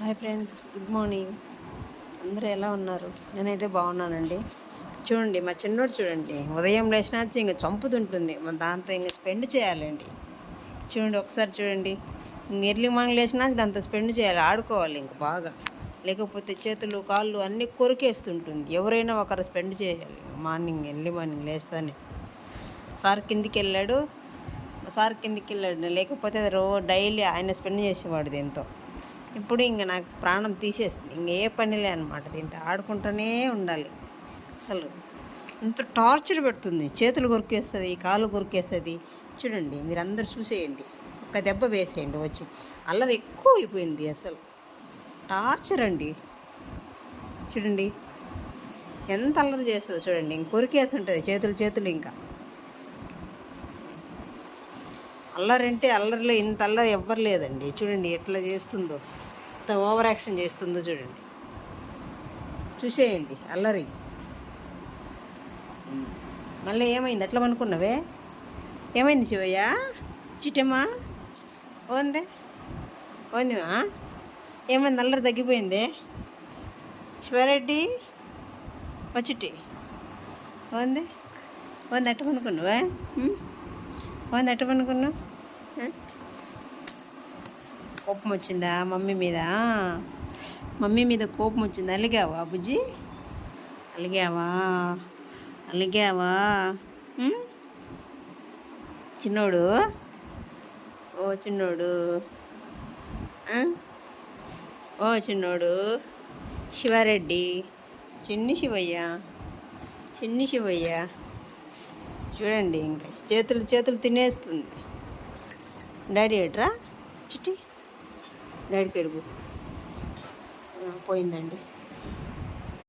Hi friends, good morning. అందరూ ఎలా ఉన్నారు? నేనైతే బాగున్నానండి. చూడండి, మా చిన్నోడు చూడండి, ఉదయం లేచినా ఇంక చంపుతుంటుంది. దాంతో ఇంక స్పెండ్ చేయాలండి. చూడండి, ఒకసారి చూడండి, ఇంక ఎర్లీ మార్నింగ్ లేచినా దాంతో స్పెండ్ చేయాలి, ఆడుకోవాలి ఇంక బాగా. లేకపోతే చేతులు కాళ్ళు అన్నీ కొరికేస్తుంటుంది. ఎవరైనా ఒకరు స్పెండ్ చేయాలి ఎర్లీ మార్నింగ్ లేస్తానే. సార్ కిందికి వెళ్ళాడు, లేకపోతే డైలీ ఆయన స్పెండ్ చేసేవాడు దీంతో. ఇప్పుడు ఇంక నాకు ప్రాణం తీసేస్తుంది. ఇంక ఏ పనిలే అనమాట. దీంతో ఆడుకుంటూనే ఉండాలి. అసలు ఇంత టార్చర్ పెడుతుంది. చేతులు కొరికేస్తుంది, కాళ్ళు కొరికేస్తుంది. చూడండి, మీరందరూ చూసేయండి, ఒక్క దెబ్బ వేసేయండి వచ్చి. అల్లరి ఎక్కువ అయిపోయింది. అసలు టార్చర్ అండి. చూడండి ఎంత అల్లరి చేస్తుందో చూడండి. ఇంక కొరికేసి ఉంటుంది చేతులు ఇంకా. అల్లరంటే అల్లరిలో ఇంత అల్లరి ఎవ్వరు లేదండి. చూడండి ఎట్లా చేస్తుందో, ఇంత ఓవర్ యాక్షన్ చేస్తుందో చూడండి. చూసేయండి అల్లరి. మళ్ళీ ఏమైంది? ఎట్లా అనుకున్నావే? ఏమైంది శివయ్య? చిట్టమ్మా ఓందే ఓందిమా? ఏమైంది? అల్లరి తగ్గిపోయిందే? శివారెడ్డి వచ్చిట్టి ఓంది ఎట్ట పనుకున్నావా? ఎట్ట పనుకున్నావు? కోపం వచ్చిందా మమ్మీ మీద? మమ్మీ మీద కోపం వచ్చిందా? అలిగావా బుజ్జి? అలిగావా? చిన్నోడు, ఓ చిన్నోడు, శివారెడ్డి, చిన్ని శివయ్య చూడండి, ఇంకా చేతులు తినేస్తుంది. డాడీ ఏట్రా చిట్టి? డాడీకి ఎడుగు పోయిందండి.